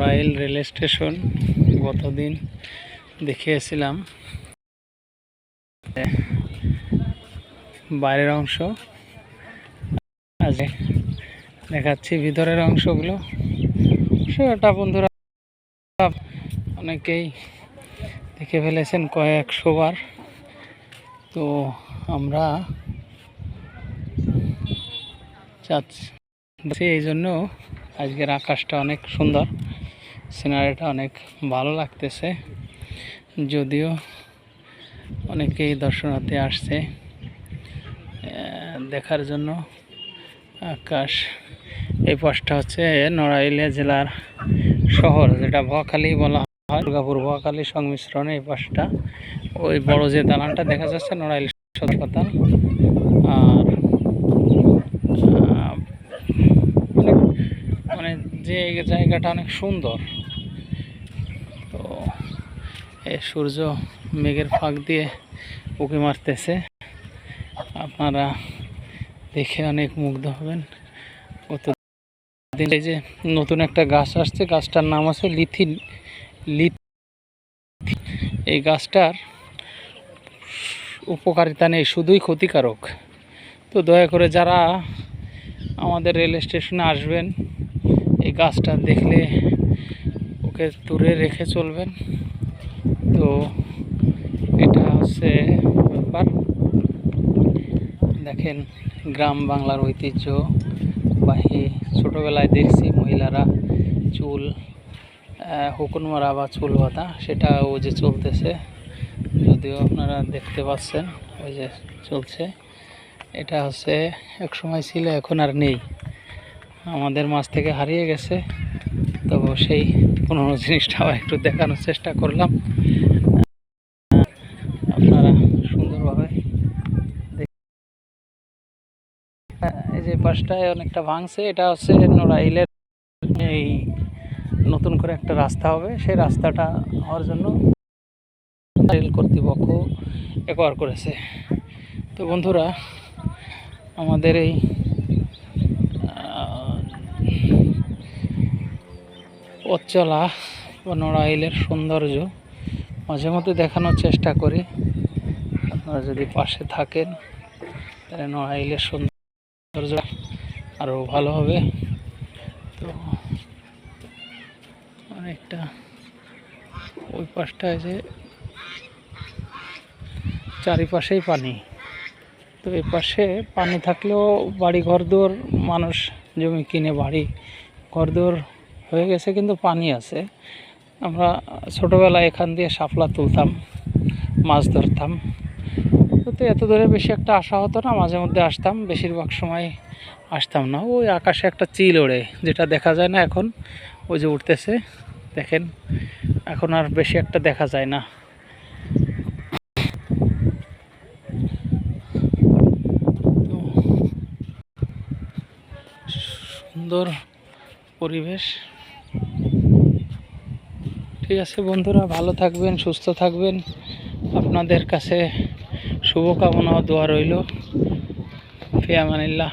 Narail rail station গতদিন দেখিয়েছিলাম বাইরের অংশ, আজ দেখাচ্ছি ভিতরের অংশগুলো। সেটা বন্ধুরা অনেকেই দেখে ফেলেছেন কয়েকশো বার। তো আমরা চাচ্ছি এই জন্য আজকের আকাশটা অনেক সুন্দর, সিনারিটা অনেক ভালো লাগতেছে। যদিও অনেকেই দর্শনার্থী আসছে দেখার জন্য আকাশ। এই পাশটা হচ্ছে নড়াইল জেলার শহর, যেটা ভোয়াখালী বলা হয়, দুর্গাপুর ভোয়াখালী সংমিশ্রণে। এই পাশটা ওই বড় যে দালানটা দেখা যাচ্ছে নড়াইল সদর হাসপাতাল। আর মানে যে জায়গাটা অনেক সুন্দর। তো এই সূর্য মেঘের ফাঁক দিয়ে উঁকি মারতেছে, আপনারা দেখে অনেক মুগ্ধ হবেন। এই যে নতুন একটা গাছ আসছে, গাছটার নাম আছে লিথি। এই গাছটার উপকারিতা নেই, শুধুই ক্ষতিকারক। তো দয়া করে যারা আমাদের রেল স্টেশনে আসবেন, এই গাছটা দেখলে ওকে দূরে রেখে চলবেন। তো এটা হচ্ছে ব্যাপার। দেখেন, গ্রাম বাংলার ঐতিহ্যবাহী। ছোটোবেলায় দেখছি মহিলারা চুল হুকুন মারা বা চুল বাঁধা, সেটা ও যে চলতেছে, যদিও আপনারা দেখতে পাচ্ছেন ওই যে চলছে। এটা হচ্ছে এক সময় ছিল, এখন আর নেই, আমাদের মাঝ থেকে হারিয়ে গেছে। তো সেই পুরনো জিনিসটা একটু দেখানোর চেষ্টা করলাম, আপনারা সুন্দরভাবে। এই যে পাশটায় অনেকটা ভাঙছে, এটা হচ্ছে নড়াইলের এই নতুন করে একটা রাস্তা হবে, সেই রাস্তাটা হওয়ার জন্য রেল কর্তৃপক্ষ একোয়ার করেছে। তো বন্ধুরা, আমাদের এই পথ চলা বা নড়াইলের সৌন্দর্য মাঝে মধ্যে দেখানোর চেষ্টা করি। আপনারা যদি পাশে থাকেন তাহলে নড়াইলের সৌন্দর্য আরও ভালো হবে। তো অনেকটা ওই পাশটায় যে চারিপাশেই পানি। তো এই পাশে পানি থাকলেও বাড়ি ঘরদোর, মানুষ জমি কিনে বাড়ি ঘরদোর হয়ে গেছে, কিন্তু পানি আছে। আমরা ছোটোবেলায় এখান দিয়ে শাপলা তুলতাম, মাছ ধরতাম। তো এত দূরে বেশি একটা আসা হতো না, মাঝে মধ্যে আসতাম, বেশিরভাগ সময় আসতাম না। ওই আকাশে একটা চিল ওড়ে, যেটা দেখা যায় না এখন, ওই যে উঠতেছে দেখেন, এখন আর বেশি একটা দেখা যায় না। সুন্দর পরিবেশ। ঠিক আছে বন্ধুরা, ভালো থাকবেন, সুস্থ থাকবেন। আপনাদের কাছে শুভকামনা ও দোয়া রইল। ফি আমানিল্লাহ।